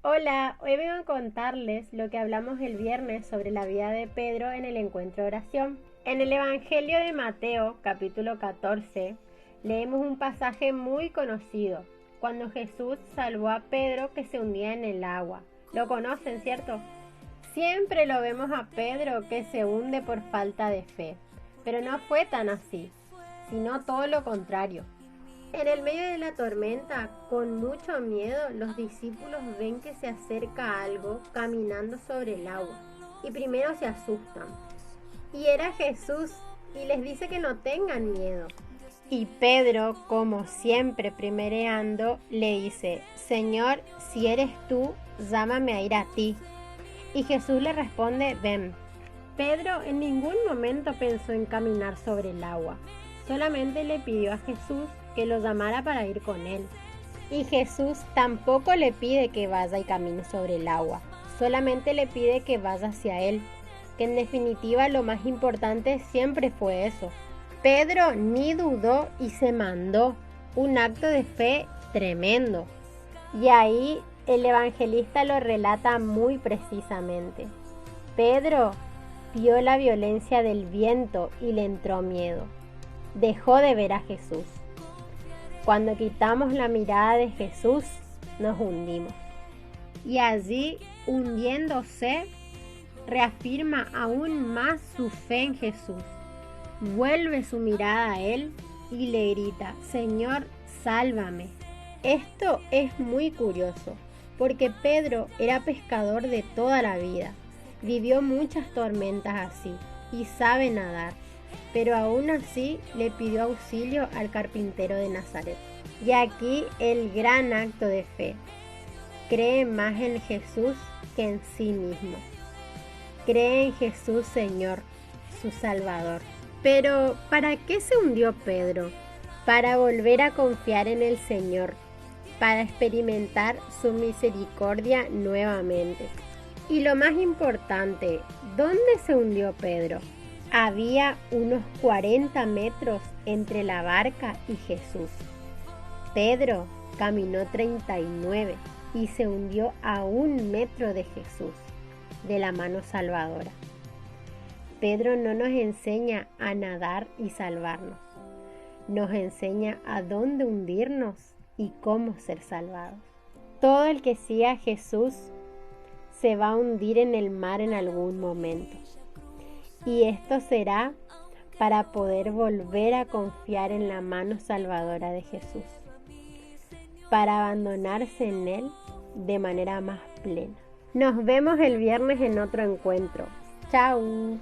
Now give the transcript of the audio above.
Hola, hoy vengo a contarles lo que hablamos el viernes sobre la vida de Pedro en el encuentro de oración. En el Evangelio de Mateo, capítulo 14, leemos un pasaje muy conocido, cuando Jesús salvó a Pedro que se hundía en el agua. ¿Lo conocen, cierto? Siempre lo vemos a Pedro que se hunde por falta de fe, pero no fue tan así, sino todo lo contrario. En el medio de la tormenta, con mucho miedo, los discípulos ven que se acerca algo caminando sobre el agua y primero se asustan. Y era Jesús y les dice que no tengan miedo. Y Pedro, como siempre primereando, le dice, Señor, si eres tú, llámame a ir a ti. Y Jesús le responde, ven. Pedro en ningún momento pensó en caminar sobre el agua, solamente le pidió a Jesús que lo llamara para ir con él. Y Jesús tampoco le pide que vaya y camine sobre el agua, solamente le pide que vaya hacia él, que en definitiva lo más importante siempre fue eso. Pedro ni dudó y se mandó, un acto de fe tremendo. Y ahí el evangelista lo relata muy precisamente. Pedro vio la violencia del viento y le entró miedo. Dejó de ver a Jesús. Cuando quitamos la mirada de Jesús, nos hundimos. Y allí, hundiéndose, reafirma aún más su fe en Jesús. Vuelve su mirada a Él y le grita, Señor, sálvame. Esto es muy curioso, porque Pedro era pescador de toda la vida. Vivió muchas tormentas así y sabe nadar, pero aún así le pidió auxilio al carpintero de Nazaret. Y aquí el gran acto de fe. Cree más en Jesús que en sí mismo. Cree en Jesús Señor, su Salvador. Pero, ¿para qué se hundió Pedro? Para volver a confiar en el Señor, para experimentar su misericordia nuevamente. Y lo más importante, ¿dónde se hundió Pedro? Había unos 40 metros entre la barca y Jesús. Pedro caminó 39 y se hundió a 1 metro de Jesús, de la mano salvadora. Pedro no nos enseña a nadar y salvarnos, nos enseña a dónde hundirnos y cómo ser salvados. Todo el que siga a Jesús se va a hundir en el mar en algún momento. Y esto será para poder volver a confiar en la mano salvadora de Jesús, para abandonarse en Él de manera más plena. Nos vemos el viernes en otro encuentro. ¡Chao!